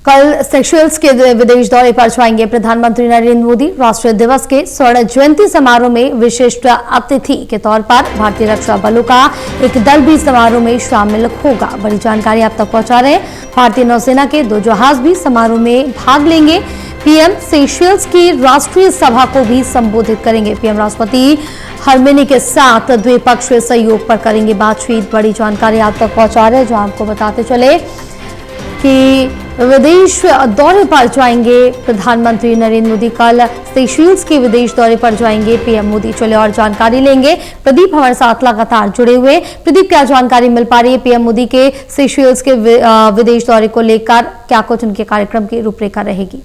कल सेशेल्स के विदेश दौरे पर जाएंगे प्रधानमंत्री नरेंद्र मोदी। राष्ट्रीय दिवस के स्वर्ण जयंती समारोह में विशिष्ट अतिथि के तौर पर भारतीय रक्षा बलों का एक दल भी समारोह में शामिल होगा। बड़ी जानकारी आप तक पहुंचा रहे हैं। भारतीय नौसेना के 2 जहाज भी समारोह में भाग लेंगे। पीएम सेशेल्स की राष्ट्रीय सभा को भी संबोधित करेंगे। पीएम राष्ट्रपति हरमेनी के साथ द्विपक्षीय सहयोग पर करेंगे बातचीत। बड़ी जानकारी आप तक पहुंचा रहे हैं, जो आपको बताते चले कि विदेश दौरे पर जाएंगे प्रधानमंत्री नरेंद्र मोदी। कल सेशेल्स के विदेश दौरे पर जाएंगे पीएम मोदी। चले और जानकारी लेंगे। प्रदीप हमारे साथ लगातार जुड़े हुए। प्रदीप, क्या जानकारी मिल पा रही है पीएम मोदी के सेशेल्स के विदेश दौरे को लेकर? क्या कुछ उनके कार्यक्रम की रूपरेखा रहेगी?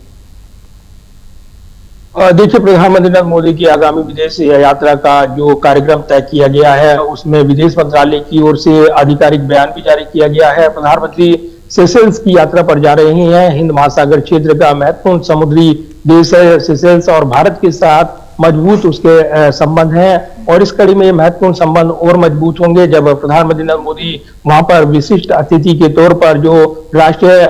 देखिए, प्रधानमंत्री नरेंद्र मोदी की आगामी विदेश यात्रा का जो कार्यक्रम तय किया गया है, उसमें विदेश मंत्रालय की ओर से आधिकारिक बयान भी जारी किया गया है। प्रधानमंत्री सेशेल्स की यात्रा पर जा रही हैं। हिंद महासागर क्षेत्र का महत्वपूर्ण समुद्री देश है सेशेल्स और भारत के साथ मजबूत उसके संबंध हैं और इस कड़ी में महत्वपूर्ण संबंध और मजबूत होंगे जब प्रधानमंत्री नरेंद्र मोदी वहां पर विशिष्ट अतिथि के तौर पर जो राष्ट्रीय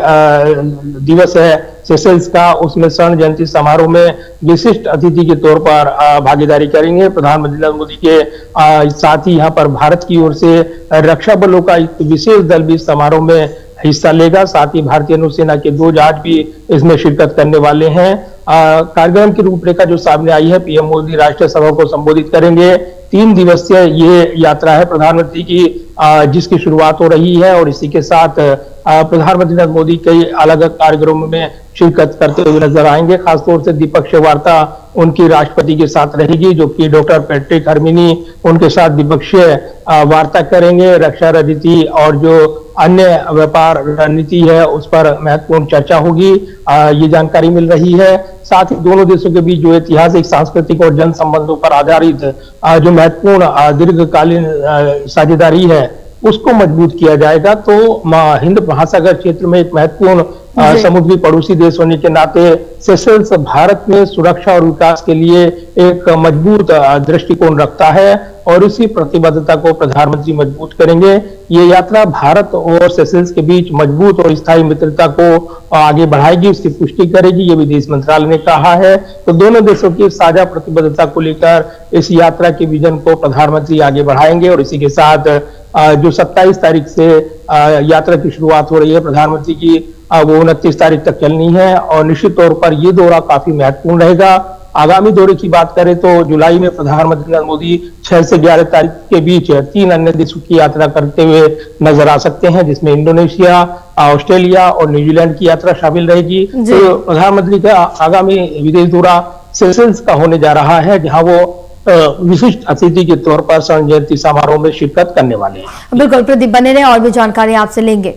दिवस है सेशेल्स का, उसमें स्वर्ण जयंती समारोह में विशिष्ट अतिथि के तौर पर भागीदारी करेंगे। प्रधानमंत्री नरेंद्र मोदी के साथ ही यहाँ पर भारत की ओर से रक्षा बलों का एक विशेष दल भी समारोह में हिस्सा लेगा। साथ ही भारतीय नौसेना के 2 जहाज भी इसमें शिरकत करने वाले हैं। कार्यक्रम की रूपरेखा जो सामने आई है, पीएम मोदी राष्ट्रीय सभा को संबोधित करेंगे। 3 दिवसीय ये यात्रा है प्रधानमंत्री की, जिसकी शुरुआत हो रही है और इसी के साथ प्रधानमंत्री नरेंद्र मोदी कई अलग अलग कार्यक्रमों में शिरकत करते हुए नजर आएंगे। खासतौर से द्विपक्षीय वार्ता उनकी राष्ट्रपति के साथ रहेगी, जो कि डॉक्टर पैट्रिक हरमेनी उनके साथ द्विपक्षीय वार्ता करेंगे। रक्षा रणनीति और जो अन्य व्यापार रणनीति है उस पर महत्वपूर्ण चर्चा होगी, ये जानकारी मिल रही है। साथ ही दोनों देशों के बीच जो ऐतिहासिक, सांस्कृतिक और जन संबंधों पर आधारित जो महत्वपूर्ण दीर्घकालीन साझेदारी है उसको मजबूत किया जाएगा। तो हिंद महासागर क्षेत्र में एक महत्वपूर्ण समुद्री पड़ोसी देश होने के नाते सेशेल्स भारत में सुरक्षा और विकास के लिए एक मजबूत दृष्टिकोण रखता है और इसी प्रतिबद्धता को प्रधानमंत्री मजबूत करेंगे। ये यात्रा भारत और सेशेल्स के बीच मजबूत और स्थायी मित्रता को आगे बढ़ाएगी, उसकी पुष्टि करेगी, ये विदेश मंत्रालय ने कहा है। तो दोनों देशों की साझा प्रतिबद्धता को लेकर इस यात्रा के विजन को प्रधानमंत्री आगे बढ़ाएंगे और इसी के साथ जो 27 तारीख से यात्रा की शुरुआत हो रही है प्रधानमंत्री की, वो 29 तारीख तक चलनी है और निश्चित तौर पर ये दौरा काफी महत्वपूर्ण रहेगा। आगामी दौरे की बात करें तो जुलाई में प्रधानमंत्री नरेंद्र मोदी 6 से 11 तारीख के बीच 3 अन्य देशों की यात्रा करते हुए नजर आ सकते हैं, जिसमें इंडोनेशिया, ऑस्ट्रेलिया और न्यूजीलैंड की यात्रा शामिल रहेगी। तो प्रधानमंत्री का आगामी विदेश दौरा सेशेल्स का होने जा रहा है, जहां वो विशिष्ट अतिथि के तौर पर स्वर्ण जयंती समारोह में शिरकत करने वाले हैं। बिल्कुल प्रदीप, बने रहे और भी जानकारी आपसे लेंगे।